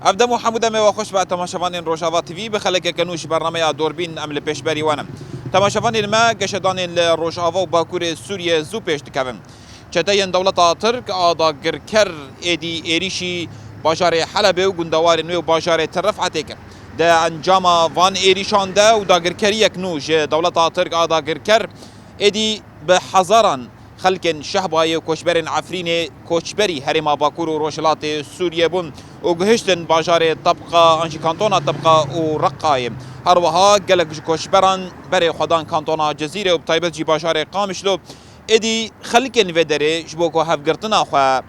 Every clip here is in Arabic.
ابدا حموده می خوش به تماشاوان روجاوا تیوی به خلک کنوش برنامه دوربین عمل پیشبری وانم تماشاوان ما گشتان روجاوا و باکور سوریه زو پیش دکوم چتاین دولت ترک آداگر کر ایدی ایریشی باجار حلب و گندوار نو باجار ترفعت کر ده انجام وان ایریشان ده و داگرکری یک نوج دولت ترک آداگر کر ایدی به هزاران خلق شهبای کوچبرین عفرین کوچبری هرما باکور و روشلات سوریه بون و گهشتن باجار طبقه انجی کانتونا طبقه و رقای هر وها گلک کوچبران بر خدان کانتونا جزیره و بتایبت جی باجار قامشلو ادی خلق ودره جبوکو هفگرتنا خو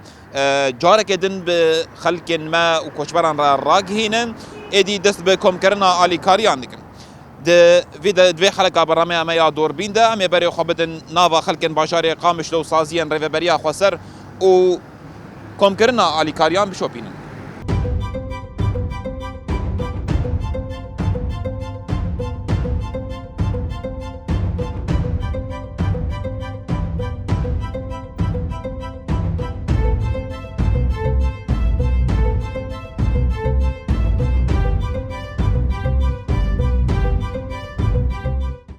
جارک دن به خلق ما و کوچبران را راگهینن ادی دست به کم کرنا آلی کاریان دکن د ویدا دوی خلک برنامه ما یا دوربین ده ام بری خوبدن ناوا خلکن باجار قامش لو سازیان ریوبریا خسر و کم کرنا آلی کاریان بشوپینن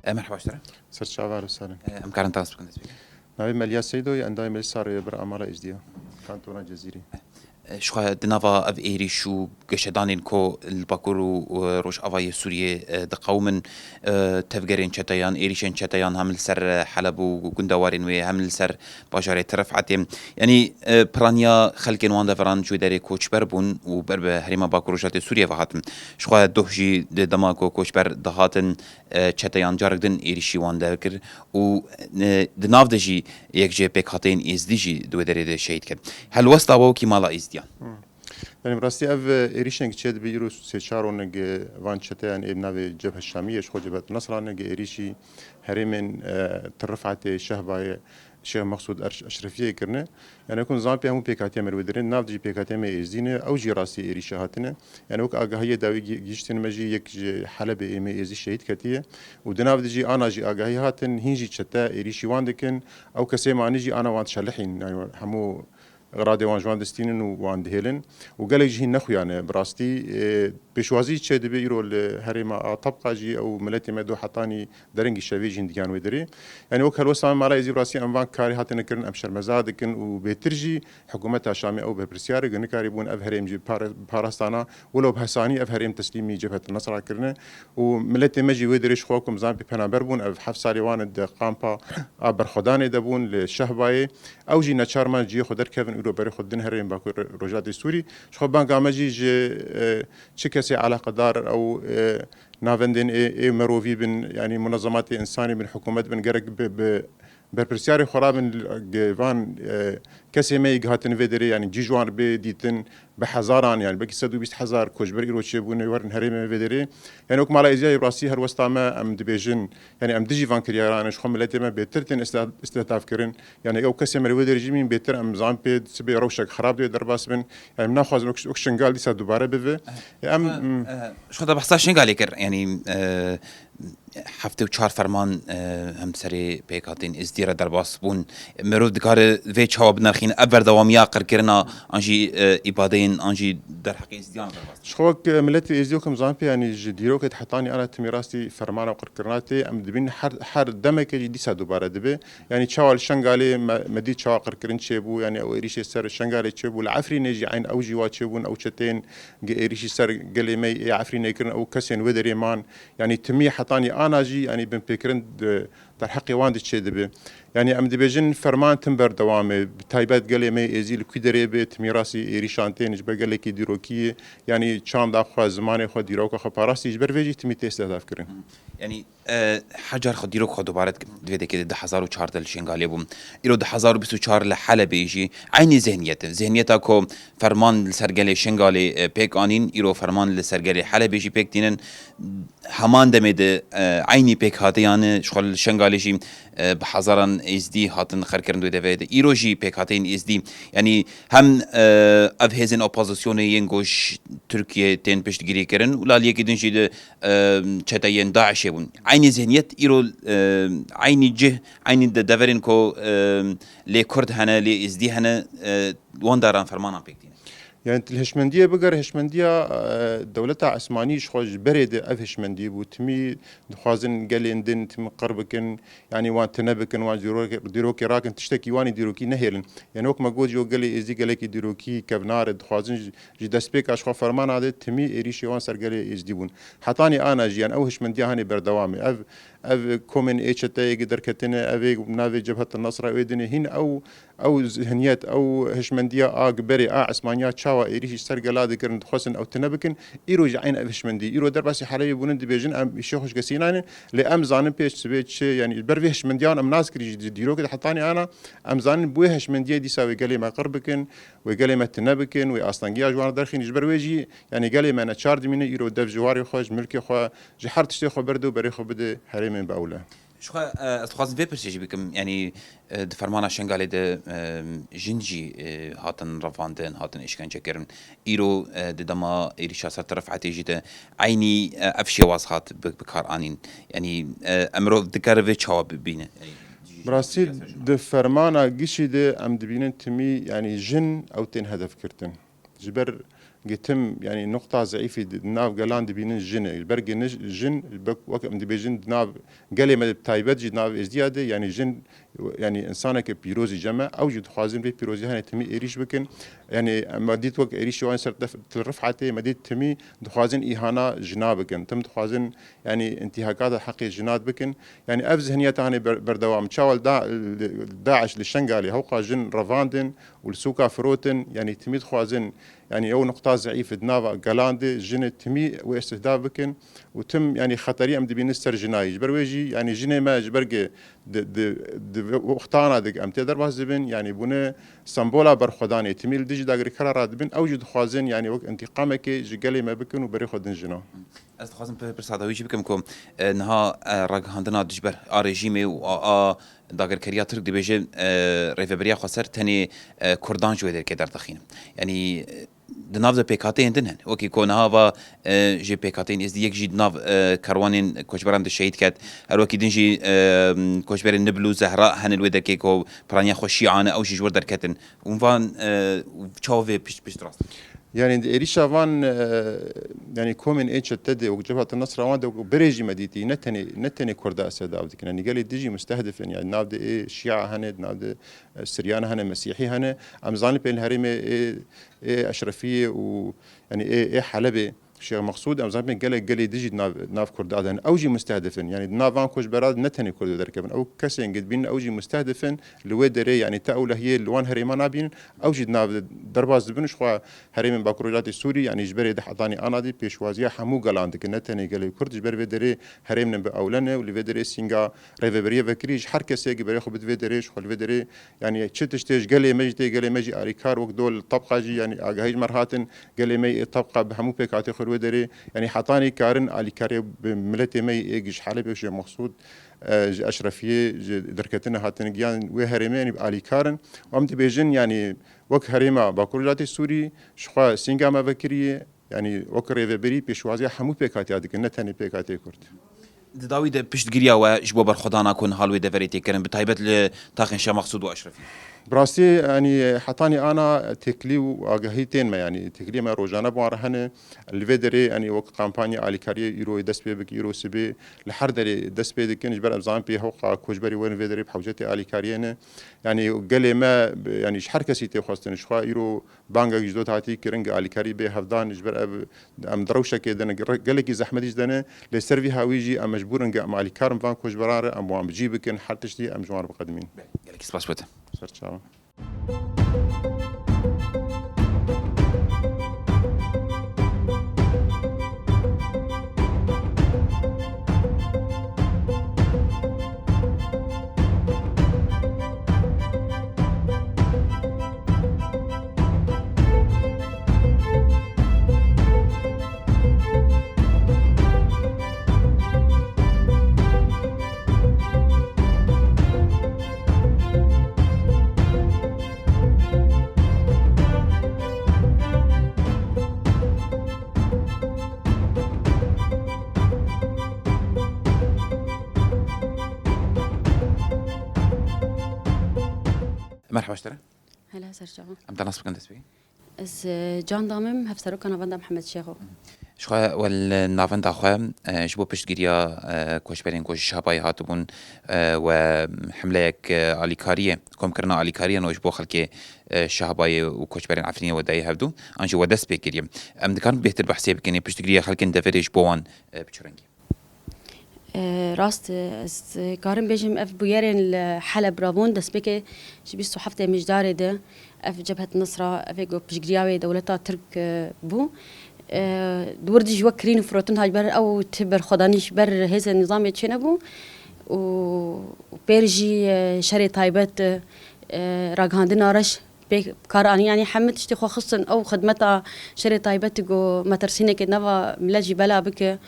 مرحبا اشترا سرچاوار وسالم امكان تاس بكون ناوي مليا سيدو انداي ملي صار بر اماله اجديا كانتونا جزيري شو دنافا اف ايري شو قشدانين كو الباكور وروش افاي سوريا دقومن تفجرين شتيان ايريشن شتيان هم سر حلب وغندوارين وهم سر باجار ترفعتهم يعني برانيا خلكن وان دفران شو داري كوتش بربون وبرب هريما باكور روشات سوريا فهاتم شو دوحجي دماكو كوتش بر دهاتن شتيان جارجدن ايريشي وان داكر و دناف دجي يك جي بيك هاتين از ديجي دو داري شهيد كد هل وسط ابو كي مالا ازديان يعني براستي اف ايريشن تشد بيرو سيشارونج وان شتيان ابن جبهه الشاميه شو جبهه نصرانج ايريشي هريمن ترفعت شهباي شيخ مقصود اشرفيه كرنا يعني يكون زامبي هم بيكاتيا مرودرين ناف جي بيكاتيا مي ازدينه او جي راسي ايريشا هاتنا يعني وك اغاهيه داوي جيشتن مجي يك حلب مي ازي شهيد كتيه ودناف جي انا جي اغاهيه هاتن هيجي تشتا ايريشي واندكن او كسي ما نجي انا وان شلحين يعني حمو غرادي وان جوان دستينن وان دهيلن وقال جي نخو يعني براستي بشوازي تشد بيرو الهريما طبقه جي او ملتي مدو حطاني درنج الشبي جين ديان ودري يعني وك هلوسام مالا يزي براسي انفان كاري هاتن كرن ابشر مزادكن وبترجي حكومتها شامي او ببرسياري غنكاري بون افهريم جي بارستانا ولو بهساني افهريم تسليمي جبهه النصر كرنا وملتي مجي ودريش خوكم زامبي بنابربون اف حفصالي وان قامبا ابر خداني دبون للشهباي او جي نشارما جي خدر كيفن رو برای خود دن هریم با روجات سوری شخص بانک آمجی ج چه کسی علاقه دار او نافندن مروفی بن يعني منظمات انسانی بن حکومت بن گرگ برپرسیاری خراب جوان کسی می گهاتن ودری يعني جیجوان بدیتن بحزاران يعني بقي 120,000 كوجبر إيرو تشيبون يورن هريمة فيدري يعني وك مالا إزاي براسي هر وستامة أم دبيجن يعني أم دجي فان كرياران شخم ملتي ما بيترتن استهداف كرن يعني أو كسي مري ودري جيمين بيتر أم زامبي تسبي روشك خراب دي درباس بن يعني مناخذ أكشنقال دي دوباره بفي أم شو هذا بحث شنقال يكر يعني هفته و 4 فرمان هم سری پیکاتین ازدیار درباس بون مرود دکار وی چهاب بنرخین ابر دوامیا قرکرنا آنجی ایبادین آنجی در حقیقت ازدیان درباس شخوك ملتي ازديوكم زامبي يعني جديروك تحطاني انا تميراستي فرمان وقركرناتي ام دبين حر دمك ديسا دوباره دبي يعني تشاول شنغالي مدي تشاول قركرن تشيبو يعني او ايريشي سر شنغالي تشيبو العفري نجي عين او جوا تشيبون او تشتين ايريشي سر قليمي عفري نيكرن او كسين ودريمان يعني تمي حطاني انا جي يعني بن بيكرن در حقی وان دچید به یعنی ام دبیجن فرمان تم بردوامه تایبت گلی می ازیل کدره به تمیراسی ایریشانتین جبر گلی کی دیروکی یعنی چند داخل زمان خود دیروک خو پاراسی جبر ویجی تمی تست هدف کردن يعني حجر خديرو خدو بارد دويدا كده 2004 الشنغالي بوم إلو 2024 لحلب يجي عيني ذهنيته كو فرمان لسرجلي شنغالي بيك آنين إلو فرمان لسرجلي حلب يجي بيك تينن همان دميد عيني بيك هاتي يعني شغل شنغالي جي بحزارن إز دي هاتن خركرن دويدا فيدا إلو جي بيك هاتين إز دي يعني هم أفهزن أوبوزيسيوني ينجوش تركيا تين بيش تجري كرن ولا ليك دنجي چتاين داعش بون عيني ذهنيت إيرو عيني جه عيني دفرين كو لي كرد هنا لي إزدي هنا وان داران فرمانا بيكتين يعني الهشمندية بقر هشمندية دولتها عثمانيش خوش بريد أف هشمندية بوتمي دخوازن قالين دين تم قربكن يعني وان تنبكن وان ديروكي راكن تشتكي واني ديروكي نهيلن يعني وك ما قود جو قالي إزدي قالي ديروكي كبنار دخوازن جي دسبيك أشخو فرمان عادي تمي إريشي وان سر قالي إزديبون حطاني أنا جيان أو هشمندية هاني بردوامي أف كومن إيشتا يقدر كتنا أفي نافي جبهة النصر ويدني هين أو ذهنيات أو هشمندية قبري عثمانية شاوا إيريش سرقلاد كرن خصن أو تنبكن إيرو جعين هشمندي إيرو درباسي حالي بونن دبيجن أم يشوخش قسينان لأم زانن بيش سبيتش يعني برفي هشمنديان أم ناس كري ديرو كده حطاني أنا أم زانن بوي هشمندية دي ساوي قالي ما قربكن وقالي ما تنبكن وأصلانجيا جوان درخين يجبر ويجي يعني قالي ما أنا تشارد من إيرو دف جواري خوش ملكي خو جحرت تشتي بردو بري خو بده حريم بأوله شو استخواز في برسيجي بكم يعني دفرمانا شنغالي د جنجي هاتن رفاندن هاتن إشكنجة كرن إيرو دما إيريشا سر طرف عتيجي عيني أفشي واسخات بكار آنين يعني أمرو ذكر في شواب بينه براسي دفرمانا قشي ده أم دبينن تمي يعني جن أو تين هدف كرتن جبر جتم يعني نقطة ضعيفة ناف جلان دبينن جن البرج جن البك وقت أم دبيجن ناف قالي ما بتايبت جد ناف إزديادة يعني جن يعني إنسانك بيروزي جمع أو جد خوازن بي بيروزي هني تمي إيريش بكن يعني ما ديت وقت إيريش وين صرت الرفعته ما ديت تمي دخوازن إهانة جنابكن تم دخوازن يعني انتهاكات حق الجناد بكن يعني أفز هنيات هني بردوام تشاول داعش للشنغالي هوقا جن رفاندن والسوكا فروتن يعني تمي دخوازن يعني أو نقطة ضعيفة دنافا جلاندي جن تمي واستهداف بكن وتم يعني خطري أم دبين السر جناي برويجي يعني جنة ما جبرجة د وقتانا دك أم تقدر بحزبن يعني بنا سمبولا برخداني تميل ديج داغري قرارات بن أوجد خوازن يعني وقت انتقامك جقلي ما بكن وبري خدن جنا استخواز برسادويجي بكم كم نها رج هندنا دجبر رژیمی و داگر کریا ترک دی بيجي ريفبريا خسر تاني كردان جوه در در تخين يعني دناف ده پیکاتین دنن وکی کن هوا جی پیکاتین از دیگ جی دناف کاروانین کوچبران ده شهید کرد هر وکی دن جی کوچبران نبلو زهراء هن الوده که کو پرانیا خوشی عانه او جی جور در کتن اونوان چاوه پیش راست يعني إريشا وان يعني كومن إيش تدي وجبهة النصر وان ده بريجي مديتي نتني كردا أسد أودك يعني قال لي ديجي مستهدف يعني نابد إيه شيعة هنا نابد سريان هنا مسيحي هنا أمزان بين الهرم إيه أشرفية ويعني إيه حلبة شيء مقصود أمزان بين قال لي ديجي ناف كردا هذا أوجي مستهدفن يعني نافان كوش براد نتني كردا دركبن أو كسين قد بين أوجي مستهدفن لودري يعني تأوله هي اللوان هريما نابين أوجي ناف درباز بنش خوا هريم باكروجات السوري يعني جبري ده حضاني أنا دي بيشوازيا حمو قلاندك نتني قال لي كرد جبر بدري هريم بأولنا واللي بدري سينجا ريفبريه فكريج حركة جبري خو بدريش خو بدري يعني تشتش قال لي مجي أريكار وقت دول طبقة جي يعني أجهز مرهاتن قال لي مي طبقة بحمو بيكاتي ودري يعني حطاني كارن على كاري بملتي مي ايجش حلبي وش مقصود اشرفيه دركتنا هاتن جيان وهرمين على كارن وامتي بيجن يعني وك هريما باكورجاتي سوري شخوا سينغا ما بكري يعني وكري بري بيشوازي حمو بيكاتي هذيك نتاني بيكاتي كرت داوي ده بيشت جريا وجبو برخدانا كون هالوي ده فريتي كرن بتايبت لتاخن شا مقصود واشرفي براسي يعني حطاني انا تكلي واجهيتين ما يعني تكلي ما روجانا بوارهن الفيدري يعني وقت كامبانيا على كاري يرو دسبي بك يرو سبي لحردري دسبي دكن جبر ابزان بي هوقا كوجبري وين فيدري بحوجتي على كارينا يعني قال ما يعني شحر كسيتي خاصه شخوا يرو بانغا جدود هاتي كرنج على كاري به هفدان جبر ام دروشه كده قال لك زحمه دنا لسيرفي هاويجي ام مجبورن ام علي كارم فان كوجبرار ام وام بجيبكن حتى شتي ام جوار بقدمين قالك سباس بوتا سرچاو مرحبا اشترى هلا سرجعوا ام تنصب كنت تسوي از جان دامم هفسرو كان فندا محمد شيخو شو والنافن داخل شبو بشتگیریا کوشبرین کوش شابای هاتبون وحملك آلیکاریه کم کرنا آلیکاریه نوش بو خلک شابای و کوشبرین عفرینی ودای هفدو آنچه ودست بکریم ام دکان بهتر بحثی بکنی بشتگیریا خلکن دفرش بوان بچرنگی راست از كارم بيجم اف بويرين حلب رابون دس بيكي شبي صحفتي مجداري ده اف جبهة النصرة اف جو بشجرياوي دولتا ترك بو دوردي جوا كرين فروتن هاج بر او تبر خدانيش بر هذا النظام يتشنبو وبيرجي شري تايبت راغاندنا رش بكاراني يعني حمد اشتخو خصن او خدمتها شري تايبت جو مترسينه كنفا ملاجي بلا بك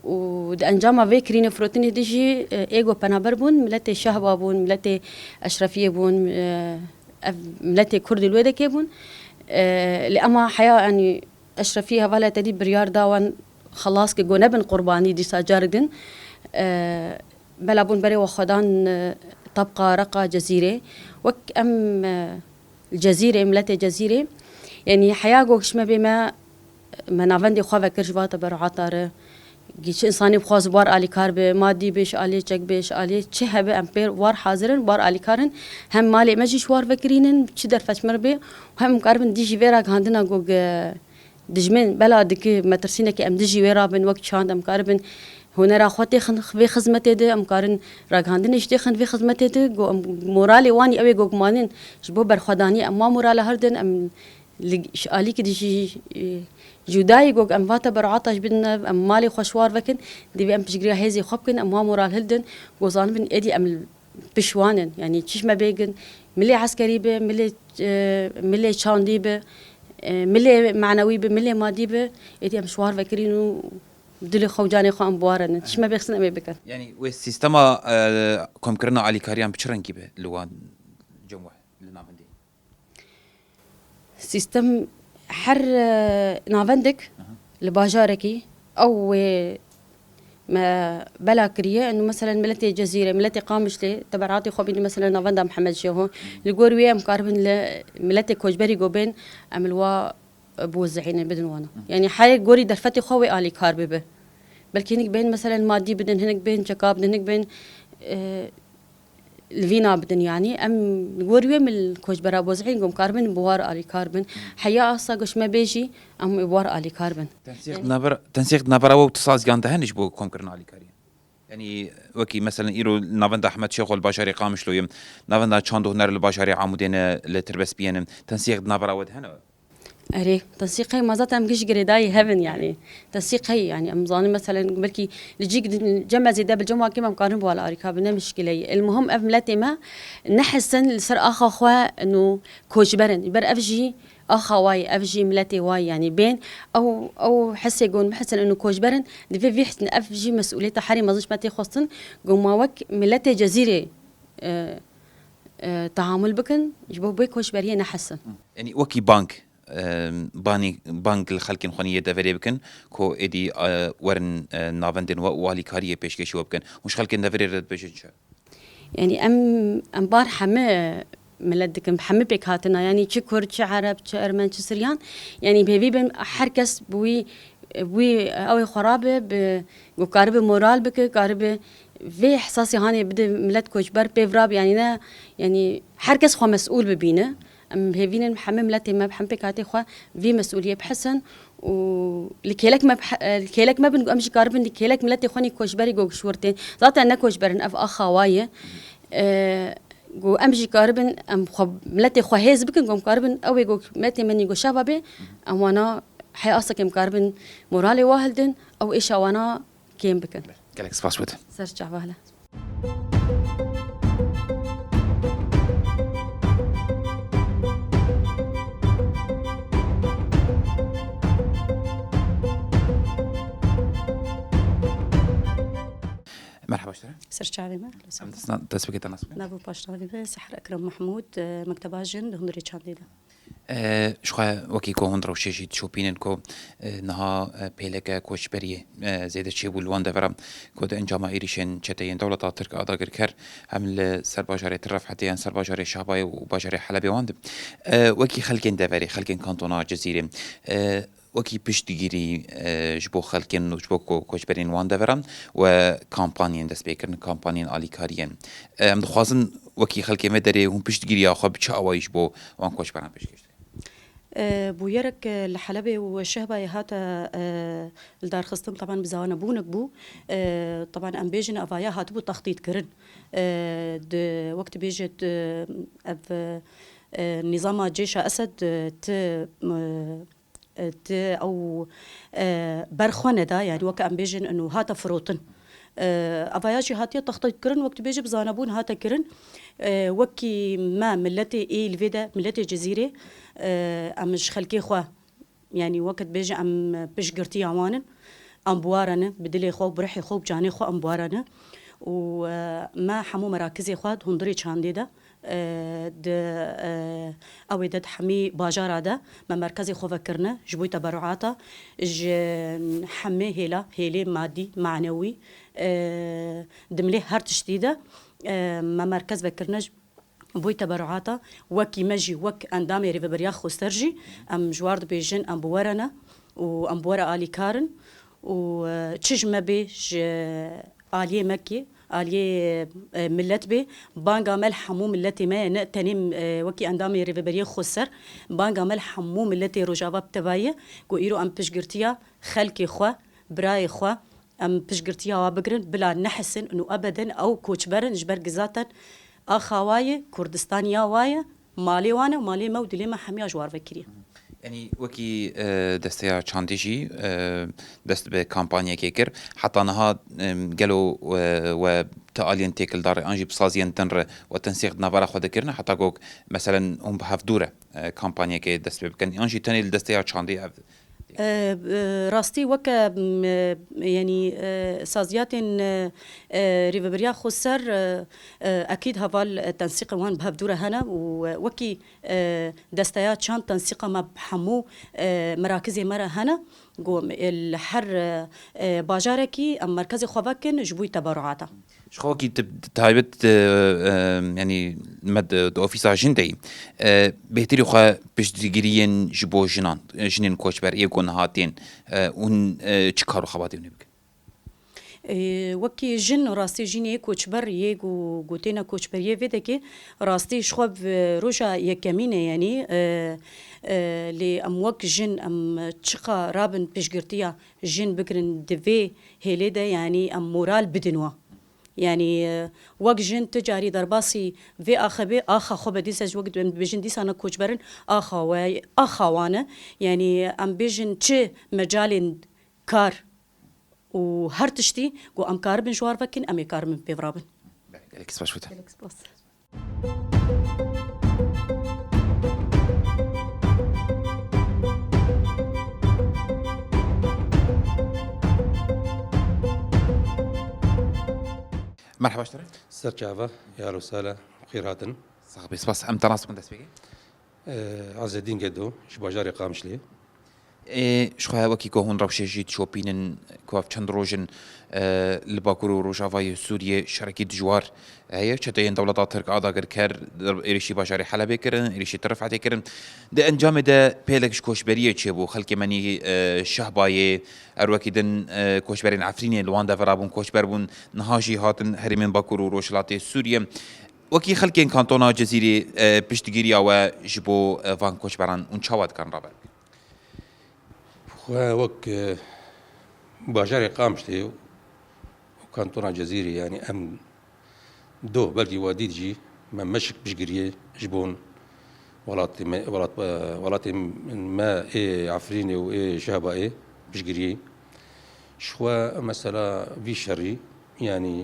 ود انجام فكرين فروتين ديجي ايجو بنابر بون ملتي شهبه بون ملتي اشرفيه بون ملتي كرد الويدك بون لأما حياه يعني اشرفيه ولا تدي بريار داون خلاص كي نبن قرباني دي ساجاردن بلا بون بري وخدان تبقى رقا جزيره وك ام الجزيره ملتي جزيره يعني حياه جوش ما بما منافندي خو فكر جوات برعطاره گیش انسانی بخواست بار علی کار به مادی بش علی چک بش علی چه هبه امپیر وار حاضرن بار علی کارن هم مالی مجیش وار فکرینن چه در فشمر به هم کاربن دیجی ورا گاندنا گوگ دجمن بلا دکی مترسینه که ام دیجی ورا بن وقت چاند ام کاربن هنر اخواتي خن في خدمته ده ام كارن راغاندن اشتي خن في خدمته ده جو مورالي واني اوي جو مانن شبو برخداني اما مورال هردن ام عليك دي جوداي جو ام فاتا برعطش بدنا ام مالي خوشوار فكن دي ام بشجري هيزي خبكن ام مورال هلدن جوزان بن ادي ام بشوانن يعني تشش ما بيجن ملي عسكري به ملي شاندي به ملي معنوي به ملي مادي به ادي ام شوار فكرينو دلي خوجاني خو ام بوارن تشش ما بيخسن ام بكن يعني والسيستما كم كرنا علي كاريان بچرنگی به لوان جمع لنافندي سيستم حر نافندك لباجاركي او ما بلا كريه انه مثلا ملتي جزيره ملتي قامشلي تبرعاتي خوبيني مثلا نافندا محمد شيخو لقورويه مقاربن ملتي كوجبري جوبين عملوا بوزعين بدن وانا يعني حي قوري درفتي خوي الي كاربي به بلكي هنك بين مثلا مادي بدن هنك بين شكاب بدن هنك بين الفينا بدن يعني ام نقول من الكوجبرا بوزعين قوم كاربن بوار الي كاربن حياه اصلا قش ما بيجي ام بوار الي كاربن تنسيق نبره واتصاص جان دهنش بو كم كرنا علي كاريان يعني وكي مثلا ايرو نافندا احمد شيخ البشري قامش لو يم نافندا تشاندو هنر البشري عمودين لتربس بينم تنسيق نبره ودهنا أري تنسيق هي ما زالت أم جيش قريداي هيفن يعني تنسيق هي يعني أمزاني مثلا بلكي لجيك جمع زي ده بالجمعة كم مقارن ولا أريكا بنا مشكلة المهم أفملتي ما نحسن لسر أخا أخوة إنه كوجبرن يبر أفجي أخا واي أفجي ملتي واي يعني بين أو حس يقول محسن إنه كوجبرن دفي حسن أفجي مسؤوليته حري ما زش ما تخصن قوم ما وك ملتي جزيرة تعامل بكن يجبو بيك كوجبرية نحسن يعني وكي بانك بانك الخلق خونية دفري بكن كو ادي ورن نافندن والي كاريه بيشكشي وبكن مش خلق دفري رد بيشنش يعني ام بار حمه ملدكم حمه بك هاتنا يعني تش كرد تش عرب تش ارمن تش سريان يعني بيبي بن حركس بوي او خرابه بقارب مورال بك قارب في احساسي هاني بده ملت كوجبر بيفراب يعني يعني حركس خو مسؤول ببينه ام هيفين محمم لاتي ما بحمبي كاتي خوا في مسؤوليه بحسن ولكيلك ما الكيلك ما بنقو امشي كاربن لكيلك ملاتي خوني كوشبري جو شورتين ذات انا كوشبرن اف اخوايه جو امشي كاربن ام خب ملاتي خو هيز بكن جو كاربن او جو ملاتي مني جو شبابي ام وانا حي اصلا كم كاربن مورالي واهلدن او ايش وانا كيم بكن قالك سباس ود سرجع بهلا مرحبا اشتري سرچاوی ما تسبقت الناس نابو پاشتاوی به سحر اکرم محمود مکتبا جن هنری چاندیده شخوا وكي كو هندرو شيشي تشوبينن كو نها بيلك كوشبريه زيد شي بولوان دفرم كو ده انجام ايريشن چتين دولة ترك اداگر كر هم سرباجاري ترف حتى سرباجاري شعباي وباجاري حلبي واند وكي خلقين دفري خلقين كانتونا جزيره وكي پشتگیری جبو خلقين وجبو كوشبرين وان دفرم و كامبانين دست بيكرن كامبانين آليكاريين ام دخوازن وكي خلقي مدري هم پشتگیری آخوا بچه آوائيش بو وان كوشبران پشتگیری بويرك الحلبة وشهبة هاتا الدار خستم طبعا بزاونا بونك بو طبعا ام بيجن افايا هاتبو تخطيط كرن وقت بيجت نظام جيش اسد او برخونه دا يعني وك ام بيجن انه هاتا فروتن افاياجي هاتي تخطيط كرن وقت بيجي بزانبون هاتا كرن وكي ما ملتي اي الفيدا ملتي جزيره امش خلكي خوا يعني وقت بيجي ام بشقرتي عوانن ام بوارنه بدلي خو برحي خو بجاني خو ام بوارنه وما حمو مراكزي خواد هندري چانديدا د او د حمي باجارا ده ما مركزي خو فكرنا جبوي تبرعاته ج حمي هيلي مادي معنوي دملي هر تشديده ما مركز فكرنا بوي تبرعاته وكي مجي وك اندامي ريفبريا خوسترجي ام جوارد بيجن ام بورنا وام بورا الي كارن وتشج ما بيج الي مكي آلية ملت بي بانجا مل حمو ملتي ما نتنم وكي اندامي ريفبريه خسر بانجا مل حمو ملتي رجابا بتبايه كو ايرو ام بشقرتيا خلكي خوا براي خوا ام بشقرتيا وابقرن بلا نحسن انه ابدا او كوچبرن جبر جزاتا اخوايه كردستانيا وايه مالي وانا مالي مود لما حميا جوار فكريه يعني وكي دستيا چانديجي دست بكامبانيا كيكر حتى نها قالوا و تالين تيكل دار انجي بسازين تنر وتنسيق نافارا خود كرنا حتى قوك مثلا هم بهاف دوره كامبانيا كي دست بكن انجي تاني الدستيا چاندي راستي وكا يعني سازيات ريفبريا خسر اكيد هفال تنسيق وان بهاف دوره هنا وكي دستيات شان تنسيق ما بحمو مراكزي مرة هنا قوم الحر باجاركي ام مركزي خوفاكن جبوي تبرعاته شخو كي تايبت يعني مد اوفيسا جندي بهتري خو بشتگيرين جبو جنين كوچبر يكون هاتين اون چكارو خباتين بك وكي جن راستي جيني كوچبر يگو گوتينا كوچبر يفيدكي راستي شخو روجا يكمينه يعني لي ام وك جن ام چقا رابن بشگرتيا جن بكرن دفي هيليدا يعني ام مورال بدنوا يعني وقت جن تجاري درباسي في اخبي اخا خو بديس وقت بيجن ديس انا كوچبرن اخوانا يعني ام بيجن چه مجال كار وهر تشتي قو ام كاربن جوار فكن ام كاربن بيفرابن اكس باشوتا مرحبا اشتري سرچاوه يا رسالة خيراتن صاحبي سباس ام تناس من دسبيكي عز الدين قدو شباجاري قامش لي شخو وكي كو هون رابشي جيت شوبينن كواف چند روجن لباكورو روجافاي سوريا شركي دجوار هي چتين دولتا ترك اداگر كر اريشي باشاري حلبي كرن اريشي ترفعتي كرن ده انجام ده بيلكش كوشبريه چبو خلك مني شهباي اروكيدن كوشبرين عفريني لواندا فرابون كوشبربون نهاجي هاتن هرمن باكورو روشلاتي سوريا وەکی خەڵکێن کانتۆنا جەزیرێ پشتگیریەوە ji بۆ van کۆچبەران اون چاوا دکان ڕابەر وەک باژارێ قامشتێ و کانتۆنا جەزیری ینی ئەم دۆ بەلکی وا دیجی مە مەشک پشتگیریە ji بۆن وڵاتی ما ئێ عفرینێ و ئێ شابائێ پشتگیری شخوا مەسەلا وی شەڕی ینی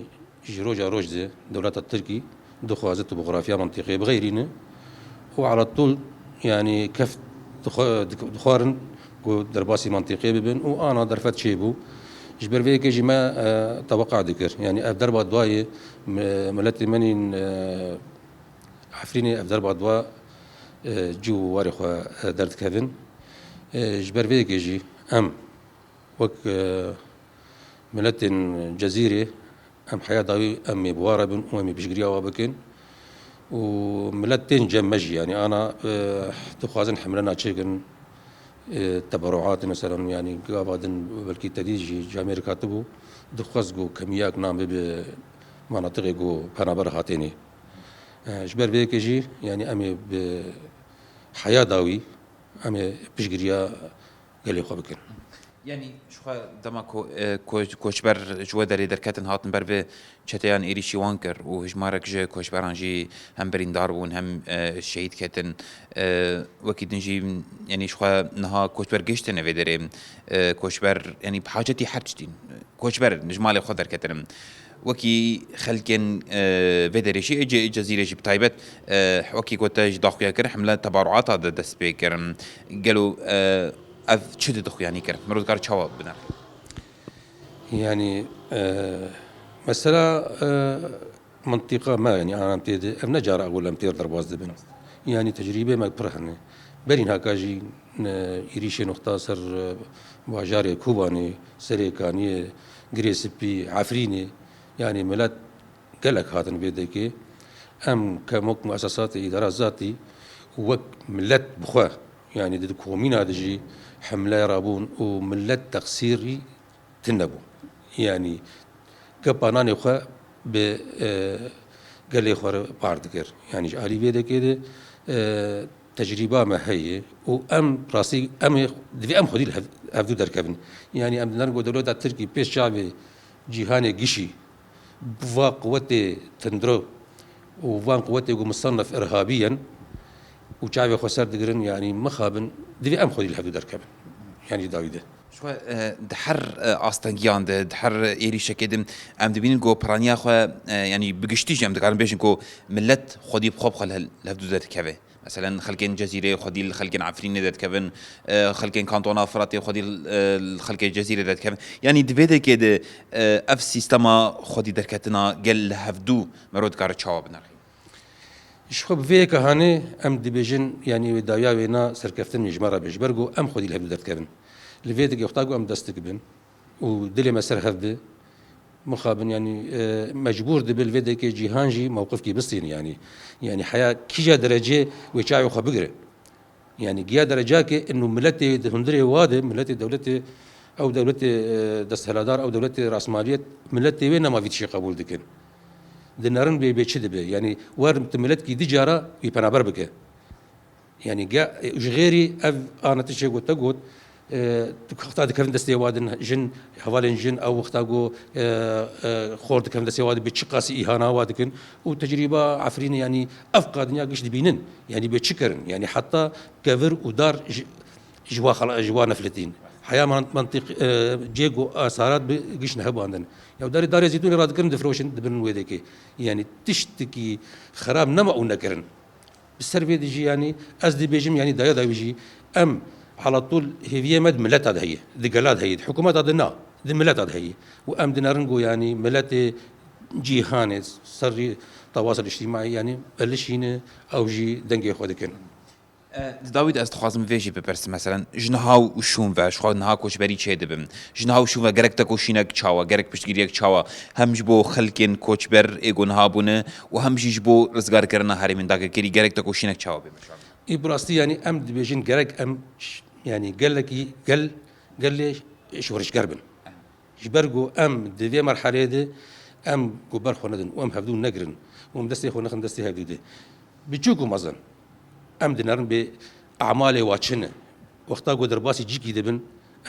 ji ڕۆژا ڕۆژ دێ دەوڵەتە ترکی دخوازت بجغرافيا منطقية بغيرنا وعلى طول يعني كف دخوارن درباسي منطقية ببن وأنا درفت شيبو جبر فيك يجي ما توقع ذكر يعني أفدر بعضواي ملتي منين عفريني أفدر بعضوا جو وارخوا درد كافن جبر فيك يجي وك ملتين جزيرة أم حياة ضوي أمي بواربن وأمي بشجريا وابكن وملتين جمجي يعني أنا تخازن حملنا تشيكن تبرعات مثلا يعني قابضن بلكي تديجي جامير كاتبو دخزقو كمياك نام بمناطق جو بنابر هاتيني جبر بيكجي يعني أمي بحياة ضوي أمي بشجريا قالي خوابكن يعني شو دما كوچبر جوا دري دركتن هاتن بر به چتيان ايريشي وانكر و هجمارك جي كوچبران جي هم بريندار بون هم شهيد كتن وكيدن جي يعني شو نها كوچبر گشتن ودري كوچبر يعني بحاجتي حرجتين كوچبر نجمال خضر كتن وكي خلكن ودري شي اجي جزيره جي بتايبت وكي كوتا داخويا كر حمله تبرعات هذا دس بيكر قالوا أذ شد دخو يعني كر مرود كار شواب بنار يعني مثلا منطقة ما يعني أنا أمتيد أبنا جارة أقول أمتير درباز دبن يعني تجربة ما برهنة برين هكاجي يريشي نختصر واجاري كوباني سريكاني غريسبي عفريني يعني ملات قالك هاتن بيدك أم كموك مؤسسات إدارة ذاتي وك ملات بخوا يعني دي كومين هذا جي حملة رابون وملت تقصيري تنبو يعني كباناني خا ب قال لي خور باردكر يعني علي بيده كده تجربة ما هي وام راسي ام خدي هفدو دركبن يعني ام نرجو دولة التركي بيش شعبي جيهاني جيشي بوا قوتي تندرو وفان قوتي مصنف ارهابيا وشعبي خسر دقرن يعني مخابن دبي ام خدي الهفدو دركبن يعني داويده شو دحر أستنجيان دحر إيري شكدم أم دبين جو برانيا خو يعني بقشتيش أم دكارن بيشن جو ملت خدي بخوب خل الهفدو ذات كذا مثلا خلكين جزيرة خدي خلكين عفرين ذات كذا خلكين كانتونا فراتي خدي خلكين جزيرة ذات كذا يعني دبيده كده أف سيستما خدي دركتنا قل هفدو مرود كار تشاوب نرخي شو بفيك هاني ام دبيجن يعني داويا وينا سركفتن مجمره بجبرجو ام خدي الهبدو دات كابن لفيتك يختاقو ام دستك بن ودلي مسر هفده مخابن يعني مجبور دبل فيدك جيهانجي موقفك بسين يعني حياه كيجا درجه وشاي خبقره يعني جيا درجاك انه ملتي هندري واده ملتي دولتي او دولتي دستهلادار او دولتي راسماليه ملتي وين ما في شيء قبول دكن دنارن بيتشد به يعني وار ملتك دجاره يبنابر بك يعني جا غيري انا تشي قلت تختار كم دستي وادن جن حوالين جن او اختاقو خورد كم دستي واد بتشقاسي اهانه وادكن وتجربه عفرين يعني افقى دنيا قش دبينن يعني بتشكرن يعني حتى كفر ودار جوا نفلتين حياه منطق جيجو اثارات بقش نهبو عندنا يا دار زيتون راد كرن دفروشن دبن ويدك يعني تشتكي خراب نما ونكرن بالسرفي دي يعني ازدي بيجم يعني دايا بيجي ام على طول هي مد ملت هذا هي دي قلاد هي حكومات هذا دي ملت هذا هي وام دينارنجو يعني ملت جيهان صار تواصل اجتماعي يعني بلشين او جي دنجي خودكن داوود از تخوازم ویژی بپرس مثلا جنها و شون و شخواد نها کوش بری چه دبم جنها و شون و گرک تکوشینک چاوا گرک پشتگیریک چاوا هم جبو خلکن کوچ بر ایگونها بونه و هم جبو رزگار کردن هری من داغ کری گرک تکوشینک چاوا بمشان إبراستي يعني أم دبيجين جرك أم يعني قال لك قال لي شورش قربن جبرجو أم دبي مرحلة دي أم جبر خندن وأم هبدون نجرن ومدستي خو نخن دستي هبدي بيجوكو مزن ام دنرن باعمال واتشنه وقتا قدر باسي جيكي دبن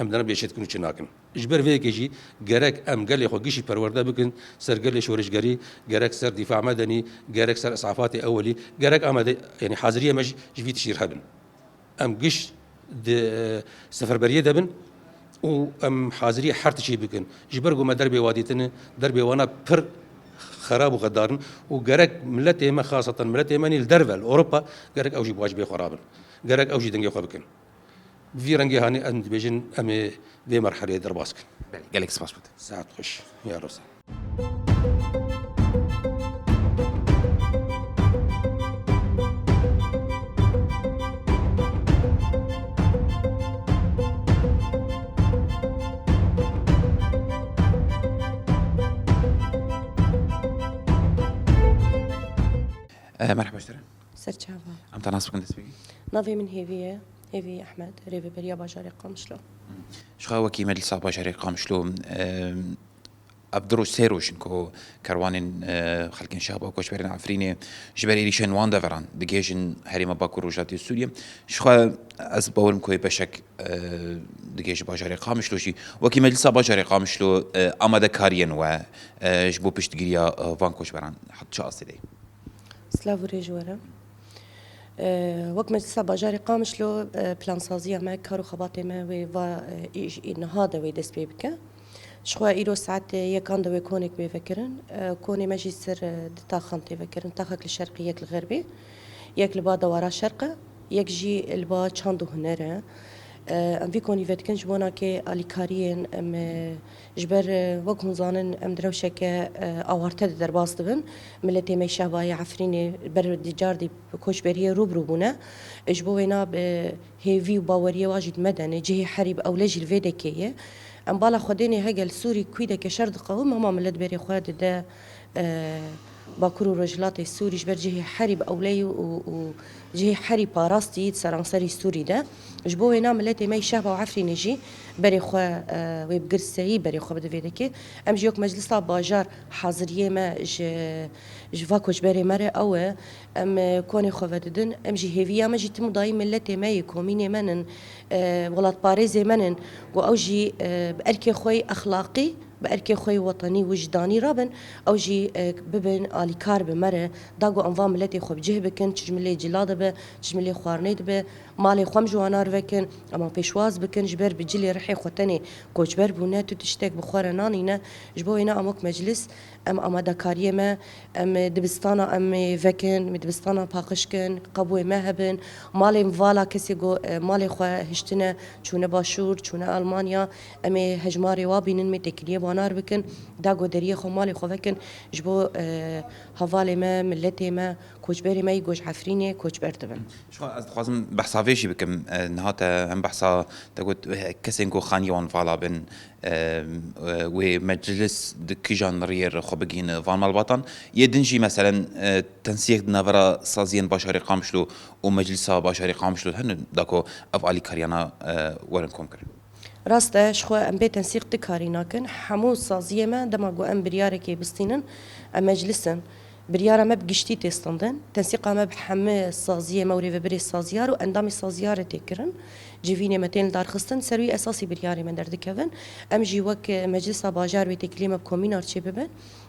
ام دنر بيشت كنو چناكن اجبر فيكيجي جرك ام قال خو جيشي پرورده بكن سر قال شورشگري جرك سر دفاع مدني جرك سر اسعافات اولي جرك ام يعني حاضريه مش جفيت شير هبن ام قش سفربريه دبن وام حاضريه حرت شي بكن جبرقو ما دربي واديتنا دربي وانا بر خراب وغدارن وجرك ملتي ما خاصه ملتي ماني الدرفل اوروبا جرك اوجي بواجبي خرابن جرك اوجي دنجي خبكن في رنجي هاني اند بيجن امي في مرحله درباسك قال لك سباس ساعه تخش يا رسول مرحبا اشتري سرچاوا ام تناسب كنت تسبيقي نافي من هيفي احمد ريفي بريا باجاري قامشلو شخا وكي مجلس باشري قامشلو ابدروش سيروش انكو كروان خلقين شعب او كوشبرين عفريني جبري ريشن وان دافران دقيجن هريما باكو روجاتي سوريا شخا از باورم كوي بشك دقيج باشري قامشلو شي وكي مجلس باشري قامشلو اماده كارين و جبو بشتغيريا فان كوشبران حط شاصي دي سلافو ريجورا وقت مجلس باجاري قامشلو بلان سازية ما كارو خباتي ما و نهاده و دست بيبكا شخوا إيرو ساعات يكان دو يكونك بيفكرن كوني ماجي سر دتا خانتي فكرن تاخك للشرقي يك الغربي يك لبا ورا شرقه يك جي لبا چاندو هنره ام في كوني فيتكن جبونا كي اليكاريين ام جبر وكم زانن ام دروشك اوارته درباس دبن ملتي مي شاباي عفريني بر ديجار دي كوش بريه روبرو بونا جبوينا بهيفي باوريه واجد مدني جهي حريب او لجي الفيدكيه ام بالا خديني هجل سوري كويدا كشرد قوم ما ملت بري خواد ده باكرو رجلات السوري جبر جهي حرب أولي وجهي حرب باراستي سرانسري السوري ده جبوه هنا ملتي ما يشابه وعفري نجي بري خوا ويبقرسي بري خوا بده فيدكي ام جيوك مجلس باجار حاضريه ما جفاكوش بري مرة او ام كوني خوا بددن ام جي هيفيا ما جي تمضاي ملتي ما يكوميني منن ولات باريزي منن واوجي بأركي خوي اخلاقي بأركي خوي وطني وجداني رابن او جي ببن آلي كار بمره داغو انظام ملتي خو بجه بكن تجملي جلاده به تجملي خوارنيد به مالي خم جوانار وكن اما بيشواز بكن جبر بجلي رحي خوتني كوجبر بونه تو تشتك بخور نانينا جبوينا امك مجلس اما دكاريه ما ام دبستانا ام فكن دبستانا باقشكن قبوي مهبن مالي مفالا كسي جو مالي خو هشتنا چونه باشور چونه المانيا ام هجماري وابينن متكليه بانار بكن داغو دريه خو مالي خو فكن جبو هوالي ما ملتي ما كوجبري ما يجوج عفريني كوجبر دبن شو لازم بحثا فيشي بكم نهاتا هم بحثا تقول كسينكو خانيون فالا بن ومجلس دكيجان رير خبجين فان مالبطن يدنجي مثلا تنسيق نافرا سازين باشاري قامشلو ومجلس باشاري قامشلو هن داكو افعالي كاريانا ورن كونكر راسته شخوا ام بي تنسيق دكاريناكن حمو سازيه ما دماغو ام برياركي بستينن ام مجلسن بريارة ما بقشتي تستندن تنسيقها ما بحمى الصازية موري في بري الصازيار واندامي الصازيار تكرن جيفيني متين دار خستن سروي اساسي برياري من درد كفن ام جي وك مجلس باجار وتكليمه بكومينار تشي ببن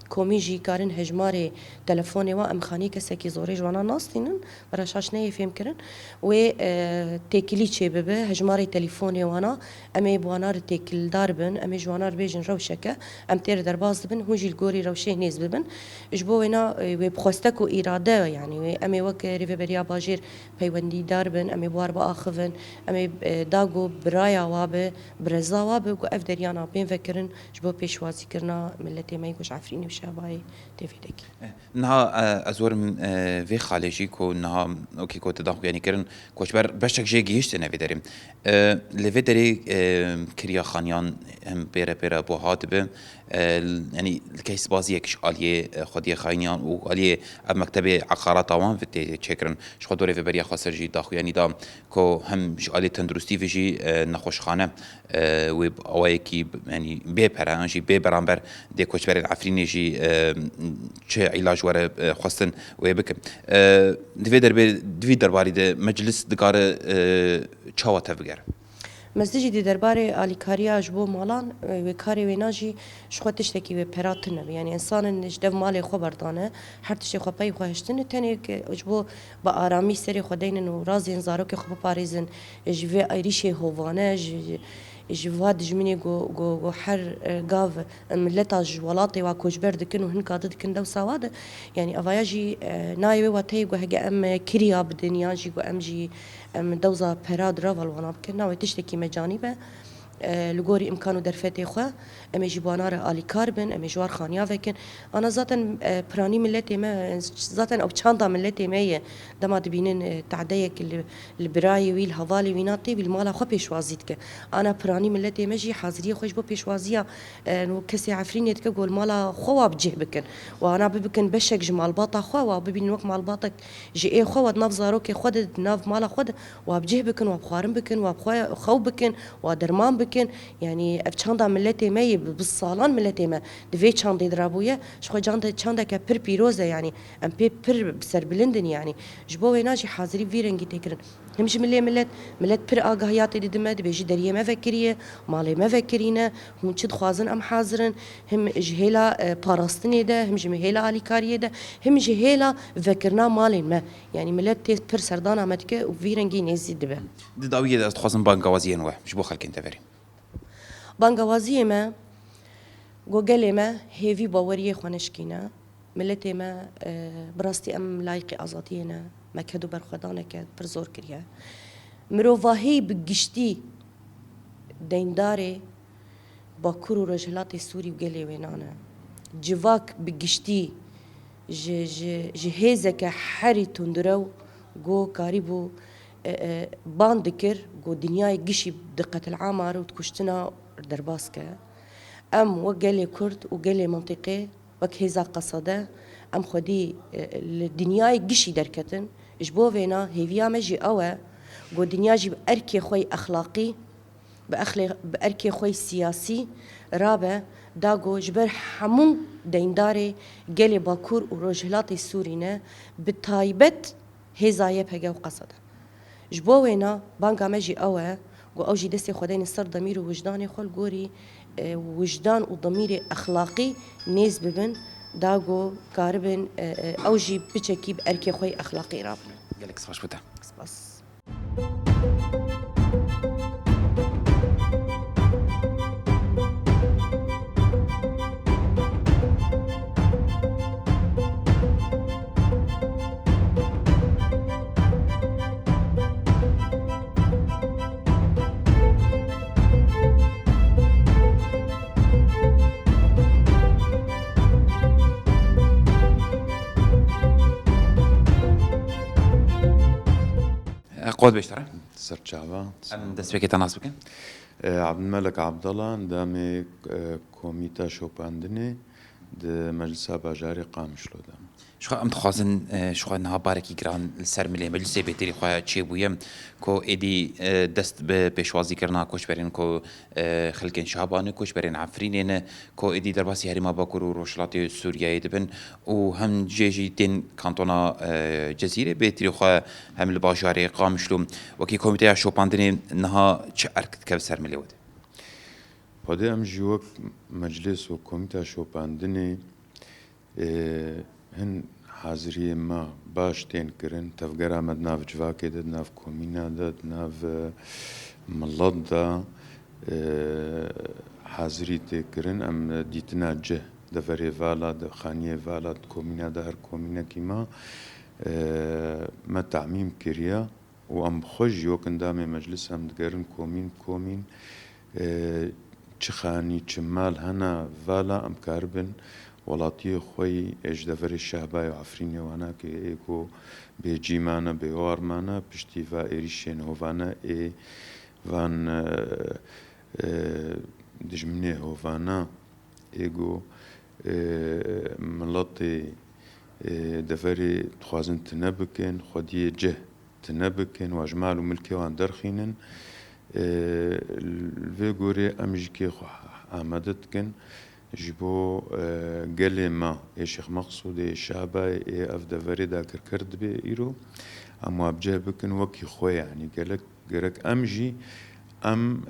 كومي جي كارن هجماري تلفوني و ام خاني كسكي زوري جوانا ناستينن براشاش ني فهم كرن و تكلي تشي ببه هجماري تليفوني وانا ام بوانار تكل داربن ام جوانار بيجن روشكه ام تير درباز بن هو جي الجوري روشه نيز ببن جبوينا وبخوستك وإرادة يعني أمي وك ريفيبريا باجير بيوندي داربن أمي بوار بآخفن أمي داغو برايا وابه برزا وابه وقف دريانا بين فكرن جبو بيشوازي كرنا ملتي ما يقوش عفريني وشاباي تفيدك نها أزور من في خالجي كو نها أوكي كو تداخل يعني كرن كوشبر بشك جي جيشت نفيدري لفيدري كريا خانيان هم بيرا بوهات به يعني الكيس بازيك عليه خديه خاينيان وعليه مكتبه عقارات اوان في تشكرن شو دوره في بريا خاصر جي داخو يعني دا كو هم عليه تندرستي فيجي نخوش خانه و اوايكي يعني بيبران جي بيبرامبر دي كوشبر العفريني جي چه علاج وره خواستن و بکن دوی درباری ده مجلس دکار چاوه تفگر مزدجي دي درباري اليكاريا جبو مالان وكاري ويناجي شخو تشتكي وبراتنا يعني انسان جدف مالي خبردانه هر تشتي خو باي خوشتن تاني جبو بآرامي سري خدين ورازين زاروك خو باريزن جوي ايريشي هوفانه جواد جميني جو حر قاف ملتا جوالاتي وكوجبر دكن وهن قادة دكن دو سواد يعني افاياجي نايوي واتي جو هجا ام كريا بدنيا جي جو ام جي ام دوزا براد رافال وانا بكن ناوي تشتكي مجانبه لغوري امكانو درفتي خو امي جبانار الي كاربن امي جوار خانيا فكن انا ذاتا براني ملتي ما ذاتا او تشاندا ملتي ما دما دبينن تعديك البراي ويل هوالي ويناتي بالمالا خو بيشوازيتك انا براني ملتي ماجي حاضريه خوش بو بيشوازيا نو كسي عفريني تك قول مالا خو بجه بكن وانا بكن بشك جمال باطا خو وببين وقت مال باطك جي اي خو نافزاروك خد ناف مالا خد وبجه بكن وبخارم بكن وبخو خو بكن ودرمان بكن يعني افشاندا ملتي ماي بالصالان ملتي ما دفي شاندي درابويا شخو شاندا كبر بيروزا يعني ام بير بسر بلندن يعني جبو ويناجي حاضري فيرنجي تكرن همش ملت بر اگاهيات دي دمد بيجي دريه ما فكريه مالي ما فكرينا هم تشد خوازن ام حاضرن هم جهيلا باراستني ده هم جهيلا اليكاريه ده هم جهيلا فكرنا مالين ما يعني ملت بر سردانا متك وفيرنجي نزيد دبه داویه دست خواستن بانگوازیان و مش بو خلک انت فریم بانگوازی ما گوگل ما هیوی باوری خانشکینا ملت ما براستی ام لایق آزادینا ما کدو برخدانه که پر زور کریه مروفاهی بگشتی دینداره با کرو رجلات سوری و گلی وینانه جواک بگشتی جهازه که حری تندرو گو کاریبو بان دکر گو دنیای گشی دقت العامر و تکشتنا درباسکه ام وقالي كرد وقالي منطقي وكهزا قصده ام خدي الدنيا قشي دركتن جبو فينا هيفيا مجي اوه قو دنيا جي بأركي خوي اخلاقي بأركي خوي سياسي رابع داغو جبر حمون دينداري قالي باكور ورجلاتي سورينا بتايبت هزايب هجا وقصده جبو وينا بانقا مجي اوه قو اوجي دسي خدين السر ضمير ووجداني خل قوري وجدان وضميري اخلاقي نيز ببن داغو كاربن اوجي بتشكي باركي خوي اخلاقي راب قالك صفاش بتا بس قود بيشترى سرچاوا ام دست بکی تناس بکن عبد الملك عبد الله دامي كوميتا شوباندني د مجلس باجاري قامشلو دام شو ام تخوازن شو انها باركي جران السر ملي مجلس بيتري خو تشي بويم كو ادي دست بپیشوازی کرنا کوش برین کو خلکن شعبان کوش برین عفرینن کو ادي درباسي هرما باكور وروشلاتي سوريا دبن و هم جيجي تين كانتونا جزيره بيتري خو هم الباجاري قامشلو وكي كوميتي شوباندني انها تشارك كبسر ملي ود بده ام جوك مجلس وكوميتا شوباندني هن حاضری ما باش تین کرن تفجر مد ناف جواکه داد ناف کومینا داد ناف ملات دا حاضری تکرن ام دیتنا جه دفری والا د خانیه والا کومینا دا هر کومینا کی ما تعمیم کریا و ام خوش یوکن دام مجلس هم دگرن کومین چه خانی چه مال هنا والا ام کاربن ولاتي خوي ايش دفر الشهباي وعفريني وانا كي ايكو بيجي معنا بيوار معنا بشتيفا ايريشين هوفانا اي فان دجمني هوفانا ايجو ملاتي دفري تخوازن تنبكن خدي جه تنبكن واجمال وملكي وان درخينن الفيغوري امجيكي عمدتكن جبو قال ما شيخ مقصود شعبا أفدا فريدا كركرد بإيرو أما أبجه بكن وكي خوي يعني قالك أمجي أم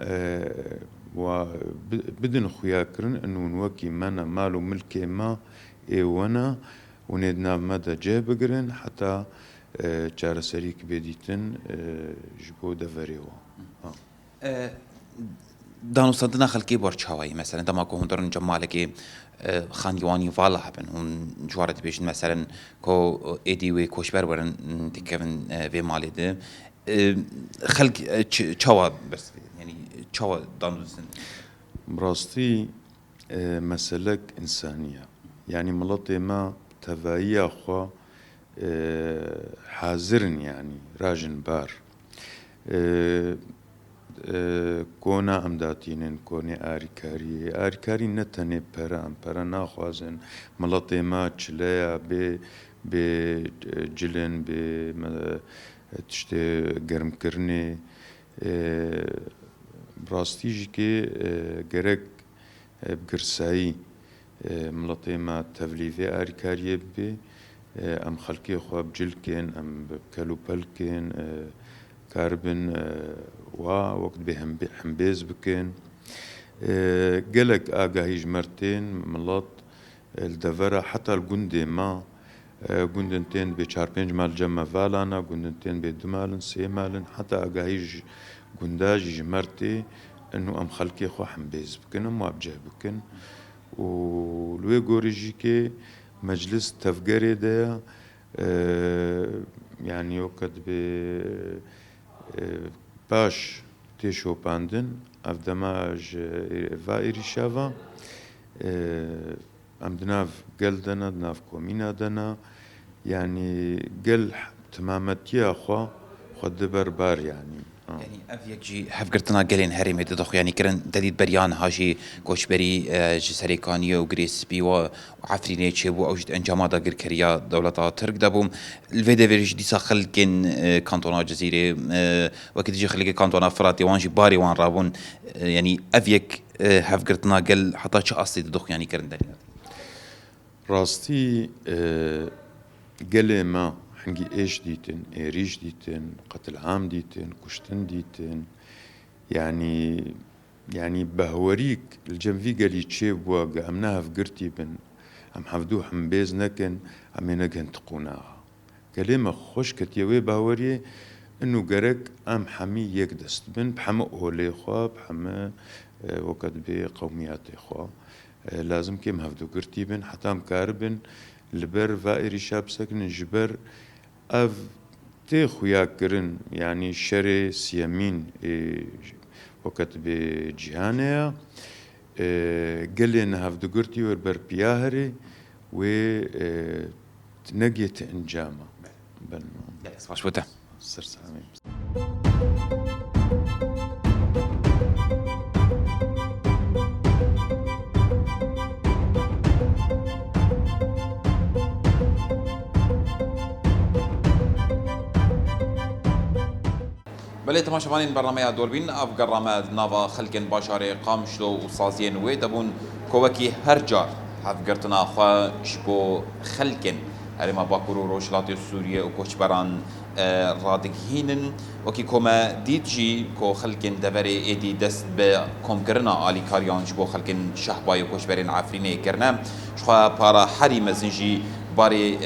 وبدن خويا كرن أنه نوكي مانا مالو ملكي ما وانا وندنا مدى جاب قرن حتى جار سريك بديتن جبو دفريو دانو صندنا خلقي برشاوي مثلا دما كو هندرن جمالكي خانيواني فالا هبن هون جوارت بيشن مثلا كو ايدي وي كوشبر ورن تكفن في مالي ده خلق تشوا بس يعني تشوا دانو سن براستي مسلك إنسانية يعني ملطي ما تفايا خوا حاضرن يعني راجن بار كونا امداتينن كوني آريكاري نتني برا ناخوازن ملطي ما تشليا بجلن تشتي گرم کرني براستيجي كي گرك بگرسایی ملطي ما تفليفي آريكاري بي ام خلقي خو بجلكن ام بكلو بلكن كاربن وقت بهم حمبيز بكن قلق آقاهيج مرتين ملط الدفرة حتى الجندي ما جندنتين بشاربينج مال جمع فالانا جندنتين بدمالن سيمالن حتى آقاهيج جنداج مرتي انه ام خلقي خو حمبيز بكن ام ابجه بكن ولوي غوريجيكي مجلس تفجري ده يعني وقت باش تيشو باندن افدماج فايري شافا ام دناف قل دنا دناف كومينا دنا يعني قل تمامتيا خد بربار يعني يعني افيك جي هفقرتنا قالين هري مددخ يعني كرن دليل بريان هاجي كوشبري جسري كانيو وغريس بي وعفريني تشيبو اوجد انجامادا غيركريا دولتا ترك دابوم الفيديو فيرج دي خلقين كانتونا جزيري وكي تجي خلقي كانتونا فراتي وانجي باري وان رابون يعني افيك هفقرتنا قال حتى شو اصلي تدخ يعني كرن دليل راستي قال ما حنجي ايش ديتن ايريش ديتن قتل عام ديتن كشتن ديتن يعني بهوريك الجنفي قالي تشيب واقع امناها فقرتي بن ام حفدو حمبيز نكن ام نكن تقوناها كلمة خوش كتيوي بهوري انه قرك ام حمي يقدست بن بحم اولي خوا بحم وقت بقومياتي خوا لازم كيم هفدو قرتي بن حتى مكاربن لبر فائري شاب سكن جبر اف تي خويا كرن يعني شري سيامين وقت بجهانيا قلن هفدو قرتي وربر بياهري و تنقيت انجامه بن صاش وتا سر سامي بله تماشاوانین برنامه دوربین اف گرامه ناوا خلقن باشاره قامشلو و سازین و دبون کوکی هر جار هف گرتنا خوا شبو خلقن هرما باکورو روشلاتی سوریه و کوچبران رادق هینن وکی کوما دیجی کو خلقن دبری ایدی دست به کم کرنا آلی کاریان شبو خلقن شهبای و کوچبرین عفرینه کرنا شخوا پارا حری مزنجی باری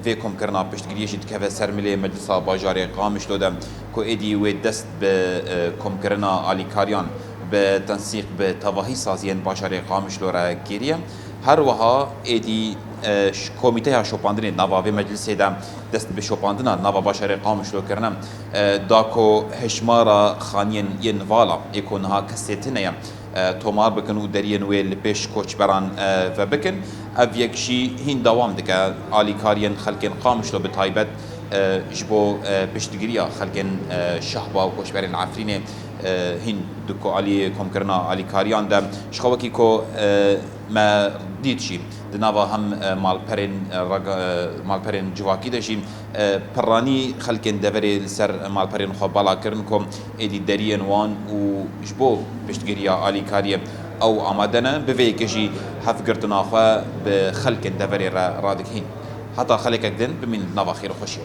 وی کم کرنا پشتگیریشی تکه سرملی مجلسا باجار قامش دادم کو ایدی و دست به کم کرنا آلی کاریان به تنسیق به تواهی سازیان باجار قامش لورا گیریه هر وها ایدی کمیته شوپاندنی نوابه مجلسی دم دست به شوپاندنا نوابه باجار قامش لو کرنم داکو هشمارا خانین ین والا اکونها کسیتنه تومار بکن و درین ویل پیش کوچ بران و بکن اف یکشی هین دوام دکه آلی کارین خلقین قامش لو به تایبت جبو پشتگیریا خلقین شهبا و کوچ برین عفرینه هین دکو آلی کم کرنا آلی کاریان ده شخوکی کو ما دیدشی دنوا هم مالپرین جواکی داشیم پرانی خلقین دوری سر مالپرین خو بالا کرن کم ایدی درین وان و جبو پشتگیریا آلی کاریه او آمادنا بوی کجی حف گرتنا خو به خلق دبری را رادک هین حتی خلق دن بمین نوا خیر و خوشی